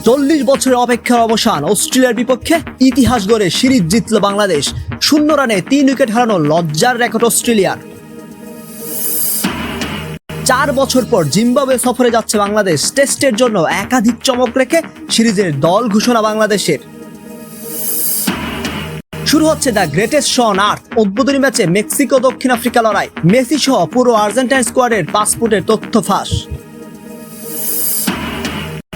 40 বছরের অপেক্ষার অবসান, অস্ট্রেলিয়ার বিপক্ষে ইতিহাস গড়ে সিরিজ জিতল বাংলাদেশ। 0 রানে 3 উইকেট হারানো লজ্জার রেকর্ড অস্ট্রেলিয়ার। 4 বছর পর জিম্বাবুয়ে সফরে যাচ্ছে বাংলাদেশ। টেস্টের জন্য একাধিক চমক রেখে সিরিজের দল ঘোষণা বাংলাদেশের। শুরু হচ্ছে the greatest show on earth. উদ্বোধনী ম্যাচে মেক্সিকো দক্ষিণ আফ্রিকা লড়াই। মেসি সহ পুরো আর্জেন্টাইন স্কোয়াডের পাসপোর্টের তথ্য ফাঁস।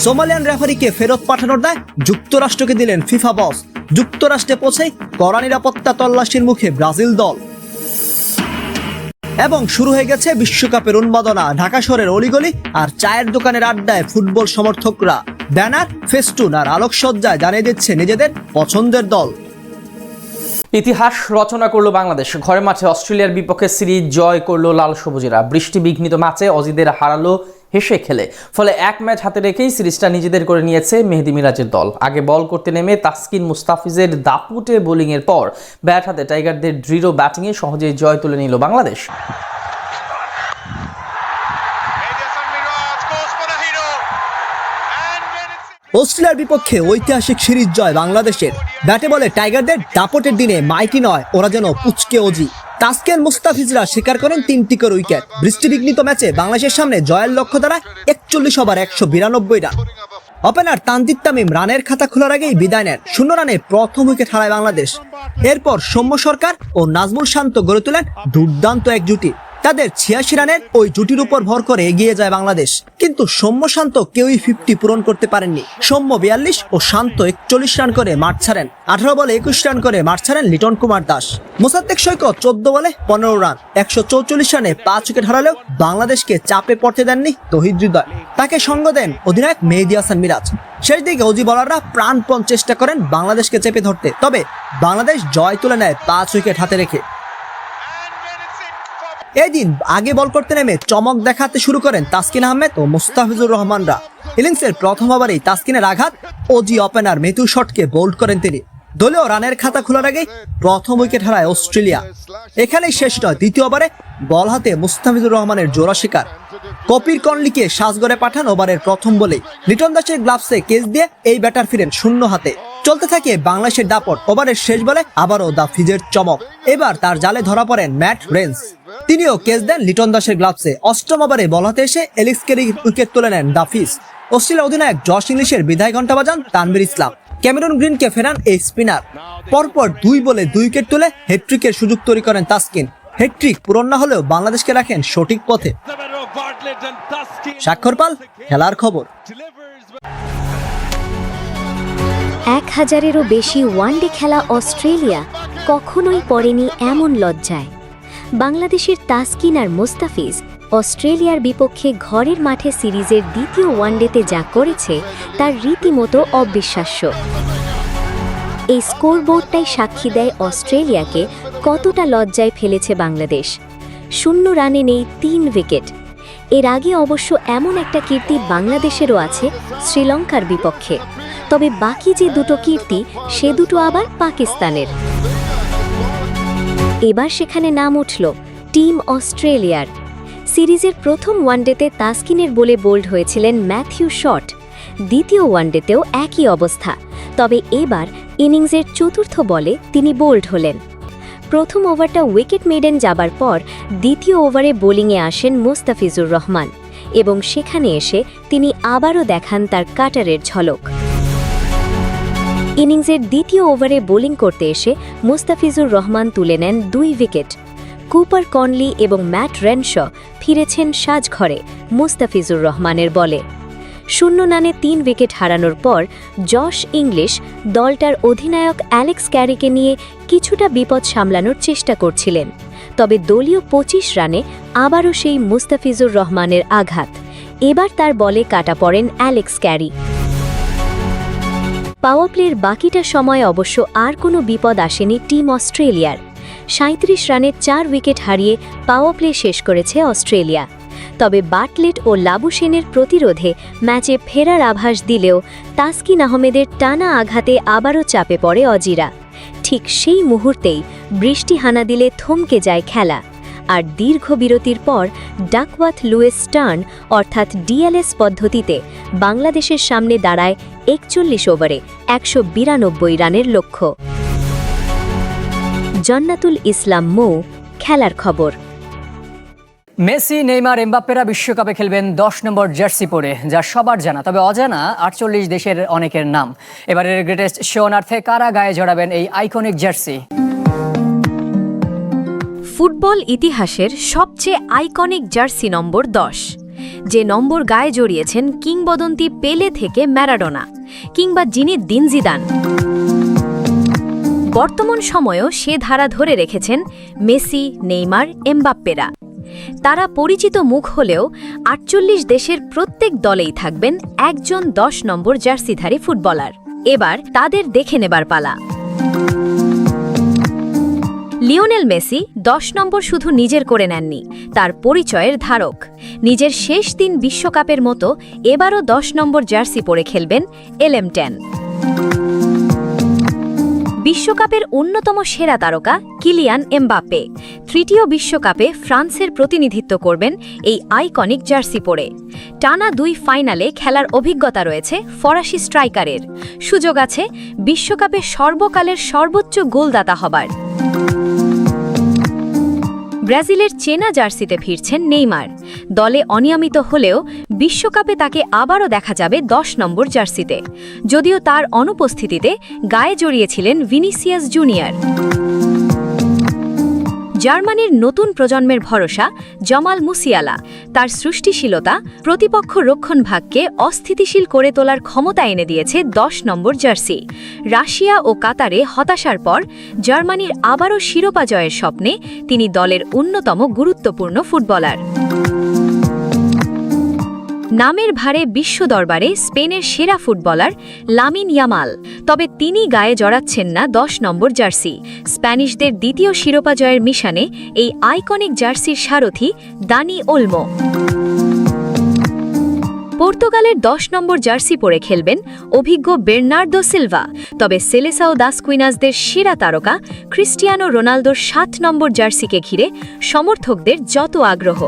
সোমালিয়ান রেফারিকে ফেরত পাঠানোর দায় যুক্তরাষ্ট্রকে দিলেন ফিফা বস। যুক্তরাষ্ট্রে পৌঁছেই কড়া নিরাপত্তা তল্লাশির মুখে ব্রাজিল দল। এবং শুরু হয়ে গেছে বিশ্বকাপের উন্মাদনা। ঢাকা শহরের অলিগলি আর চায়ের দোকানের আড্ডায় ফুটবল সমর্থকরা ব্যানার, ফেস্টুন আর আলোকসজ্জায় জানিয়ে দিচ্ছে নিজেদের পছন্দের দল। ইতিহাস রচনা করলো বাংলাদেশ। ঘরে মাঠে অস্ট্রেলিয়ার বিপক্ষে সিরিজ জয় করলো লাল সবুজেরা। বৃষ্টি বিঘ্নিত ম্যাচে অজিদের হারালো হেসে খেলে। ফলে এক ম্যাচ হাতে রেখেই সিরিজটা নিজেদের করে নিয়েছে মেহেদী মিরাজের দল। আগে বল করতে নেমে তাসকিন মুস্তাফিজের দাপুটে বোলিংয়ের পর ব্যাট হাতে টাইগারদের দৃঢ় ব্যাটিংয়ে সহজেই জয় তুলে নিল বাংলাদেশ। অস্ট্রেলিয়ার বিপক্ষে ঐতিহাসিক সিরিজ জয় বাংলাদেশের। ব্যাটে বলে টাইগারদের দাপটের দিনে মাইটি নয়, ওরা যেন পুচকে অজি। তাসকিন মুস্তাফিজরা শিকার করেন 3টি করে উইকেট। বৃষ্টিবিঘ্নিত ম্যাচে বাংলাদেশের সামনে জয়ের লক্ষ্য দাঁড়ায় 41 over 192 run. Opener Tanzid Tamim রানের খাতা খোলার আগেই বিদায় নেন। 0 রানে প্রথম উইকেট হারায় বাংলাদেশ। এরপর সৌম্য সরকার ও নাজমুল শান্ত গড়ে তোলেন দুর্দান্ত এক জুটি। তাদের 86 রানের ওই জুটির উপর ভর করে এগিয়ে যায় বাংলাদেশ। কিন্তু সৌম্য শান্ত কেউই 50 পূরণ করতে পারেননি। সৌম্য 42 ও শান্ত 41 রান করে মাঠ ছাড়েন। 18 বলে 21 রান করে মাঠ ছাড়েন লিটন কুমার দাস। মোসাদ্দেক সৈকত 14 বলে 15 রান 144 রানে 5 উইকেট হারালেও বাংলাদেশকে চাপে পড়তে দেননি তৌহিদ হৃদয়। তাকে সঙ্গ দেন অধিনায়ক মেহেদী হাসান মিরাজ। শেষ দিকে অজি বলাররা প্রাণপণ চেষ্টা করেন বাংলাদেশকে চেপে ধরতে। তবে বাংলাদেশ জয় তুলে নেয় 5 উইকেট হাতে রেখে। এদিন আগে বল করতে নেমে চমক দেখাতে শুরু করেন তাসকিন আহমেদ ও মুস্তাফিজুর রহমানরা। ইনিংসের প্রথম ওভারেই তাসকিনের আঘাত, অজি ওপেনার মেথু শটকে বোল্ড করেন তিনি। দলীয় রানের খাতা খোলার আগেই প্রথম উইকেট হারায় অস্ট্রেলিয়া। এখানেই শেষ নয়, দ্বিতীয় ওভারে বল হাতে মুস্তাফিজুর রহমানের জোড়া শিকার। কপির কনলিকে সাজগড়ে পাঠান ওভারের প্রথম বলেই। লিটন দাসের গ্লাভসে কেচ দিয়ে এই ব্যাটার ফিরেন শূন্য হাতে। চলতে থাকে বাংলাদেশের দাপট। ওভারের শেষ বলে আবারও দা ফিজের চমক। এবার তার জালে ধরা পড়েন ম্যাট রেন্স। তিনিও কেচ দেন লিটন দাসের গ্লাভসে। অষ্টম ওভারে বল হাতে এসে এলিক্স কেরি উইকেট তুলে নেন দা ফিজ। অস্ট্রেলিয়া অধিনায়ক জশ ইংলিশের বিদায় ঘণ্টা বাজান তানভীর ইসলাম। ক্যামেরন গ্রিনকে ফেরান এই স্পিনার। পরপর 2 বলে 2 উইকেট তুলে হ্যাট্রিকের সুযোগ তৈরি করেন তাসকিন। হ্যাট্রিক পূরণ না হলেও বাংলাদেশকে রাখেন সঠিক পথে। স্বাক্ষর পাল, খেলার খবর। 1000-এরও বেশি ওয়ানডে খেলা অস্ট্রেলিয়া কখনোই পড়েনি এমন লজ্জায়। বাংলাদেশের তাসকিন আর মুস্তাফিজ অস্ট্রেলিয়ার বিপক্ষে ঘরের মাঠে সিরিজের দ্বিতীয় ওয়ানডেতে যা করেছে তার রীতিমতো অবিশ্বাস্য। এই স্কোরবোর্ডটাই সাক্ষী দেয় অস্ট্রেলিয়াকে কতটা লজ্জায় ফেলেছে বাংলাদেশ। 0 রানে নেই 3 উইকেট। এর আগে অবশ্য এমন একটা কীর্তি বাংলাদেশেরও আছে শ্রীলঙ্কার বিপক্ষে। তবে বাকি যে দুটো কীর্তি সে দুটো আবার পাকিস্তানের। এবার সেখানে নাম উঠল টিম অস্ট্রেলিয়ার। সিরিজের প্রথম ওয়ানডেতে তাসকিনের বলে বোল্ড হয়েছিলেন ম্যাথিউ শট। দ্বিতীয় ওয়ানডেতেও একই অবস্থা। তবে এবার ইনিংসের চতুর্থ বলে তিনি বোল্ড হলেন। প্রথম ওভারটা উইকেট মেডেন যাবার পর দ্বিতীয় ওভারে বোলিংয়ে আসেন মুস্তাফিজুর রহমান এবং সেখানে এসে তিনি আবারও দেখান তার কাটারের ঝলক। ইনিংসের দ্বিতীয় ওভারে বোলিং করতে এসে মুস্তাফিজুর রহমান তুলে নেন 2 উইকেট। কুপার কনলি এবং ম্যাট রেনশ ফিরেছেন সাজঘরে মুস্তাফিজুর রহমানের বলে। 0 রানে 3 উইকেট হারানোর পর জশ ইংলিশ দলটার অধিনায়ক অ্যালেক্স ক্যারিকে নিয়ে কিছুটা বিপদ সামলানোর চেষ্টা করছিলেন। তবে দলীয় 25 রানে আবারও সেই মুস্তাফিজুর রহমানের আঘাত। এবার তার বলে কাটা পড়েন অ্যালেক্স ক্যারি। পাওয়ার প্লের বাকিটা সময় অবশ্য আর কোনো বিপদ আসেনি টিম অস্ট্রেলিয়ার। 37 রানে 4 উইকেট হারিয়ে পাওয়ার প্লে শেষ করেছে অস্ট্রেলিয়া। তবে বাটলেট ও লাবুসেনের প্রতিরোধে ম্যাচে ফেরার আভাস দিলেও তাসকিন আহমেদের টানা আঘাতে আবারও চাপে পড়ে অজিরা। ঠিক সেই মুহূর্তেই বৃষ্টি হানা দিলে থমকে যায় খেলা। আর দীর্ঘ বিরতির পর ডাকওয়ার্থ লুইস টার্ন অর্থাৎ ডিএলএস পদ্ধতিতে বাংলাদেশের সামনে দাঁড়ায় ৪১ ওভারে ১৯২ রানের লক্ষ্য। জান্নাতুল ইসলাম মৌ, খেলার খবর। মেসি, নেইমার, এমবাপ্পেরা বিশ্বকাপে খেলবেন ১০ নম্বর জার্সি পরে, যা সবার জানা। তবে অজানা ৪৮ দেশের অনেকের নাম। এবারের গ্রেটেস্ট শোনার্থে কারা গায়ে জড়াবেন এই আইকনিক জার্সি? ফুটবল ইতিহাসের সবচেয়ে আইকনিক জার্সি নম্বর ১০, যে নম্বর গায়ে জড়িয়েছেন কিংবদন্তি পেলে থেকে ম্যারাডোনা কিংবা জিনেদিন জিদান। বর্তমান সময়েও সে ধারা ধরে রেখেছেন মেসি, নেইমার, এমবাপ্পেরা। তারা পরিচিত মুখ হলেও ৪৮ দেশের প্রত্যেক দলেই থাকবেন একজন ১০ নম্বর জার্সিধারী ফুটবলার। এবার তাদের দেখে নেবার পালা। লিওনেল মেসি ১০ নম্বর শুধু নিজের করে নেননি, তার পরিচয়ের ধারক। নিজের শেষ দিন বিশ্বকাপের মতো এবারও ১০ নম্বর জার্সি পরে খেলবেন LM10। বিশ্বকাপের অন্যতম সেরা তারকা কিলিয়ান এমবাপ্পে তৃতীয় বিশ্বকাপে ফ্রান্সের প্রতিনিধিত্ব করবেন এই আইকনিক জার্সি পরে। টানা ২ ফাইনালে খেলার অভিজ্ঞতা রয়েছে ফরাসি স্ট্রাইকারের। সুযোগ আছে বিশ্বকাপে সর্বকালের সর্বোচ্চ গোলদাতা হবার। ব্রাজিলের চেনা জার্সিতে ফিরছেন নেইমার। দলে অনিয়মিত হলেও বিশ্বকাপে তাকে আবারও দেখা যাবে ১০ নম্বর জার্সিতে, যদিও তার অনুপস্থিতিতে গায়ে জড়িয়েছিলেন ভিনিসিয়াস জুনিয়র। জার্মানির নতুন প্রজন্মের ভরসা জামাল মুসিয়ালা। তার সৃষ্টিশীলতা প্রতিপক্ষ রক্ষণভাগকে অস্থিতিশীল করে তোলার ক্ষমতা এনে দিয়েছে ১০ নম্বর জার্সি। রাশিয়া ও কাতারে হতাশার পর জার্মানির আবারও শিরোপা জয়ের স্বপ্নে তিনি দলের অন্যতম গুরুত্বপূর্ণ ফুটবলার। নামের ভারে বিশ্ব দরবারে স্পেনের সেরা ফুটবলার লামিন ইয়ামাল। তবে তিনি গায়ে জড়াচ্ছেন না ১০ নম্বর জার্সি। স্প্যানিশদের দ্বিতীয় শিরোপা জয়ের মিশনে এই আইকনিক জার্সির সারথি দানি ওলমো। পর্তুগালের ১০ নম্বর জার্সি পরে খেলবেন অভিজ্ঞ বের্নার্দো সিলভা। তবে সেলেসাও দাস কুইনাসদের সেরা তারকা ক্রিস্টিয়ানো রোনালদোর ৭ নম্বর জার্সিকে ঘিরে সমর্থকদের যত আগ্রহ।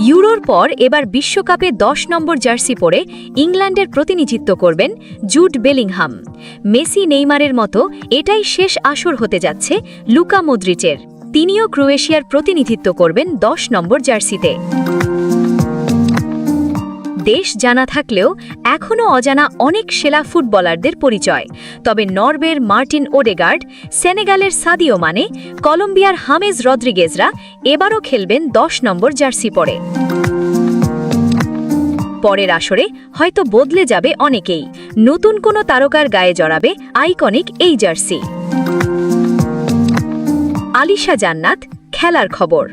ইউরোর পর এবার বিশ্বকাপে ১০ নম্বর জার্সি পরে ইংল্যান্ডের প্রতিনিধিত্ব করবেন জুড বেলিংহাম। মেসি, নেইমারের মতো এটাই শেষ আসর হতে যাচ্ছে লুকা মদ্রিচের। তিনিও ক্রোয়েশিয়ার প্রতিনিধিত্ব করবেন ১০ নম্বর জার্সিতে। দেশ জানা থাকলেও এখনও অজানা অনেক সেরা ফুটবলারদের পরিচয়। তবে নরওয়ের মার্টিন ওডেগার্ড, সেনেগালের সাদিও মানে, কলম্বিয়ার হামেজ রদ্রিগেজরা এবারও খেলবেন ১০ নম্বর জার্সি পরে। পরের আসরে হয়তো বদলে যাবে অনেকেই। নতুন কোনো তারকার গায়ে জড়াবে আইকনিক এই জার্সি। আলিশা জান্নাত, খেলার খবর।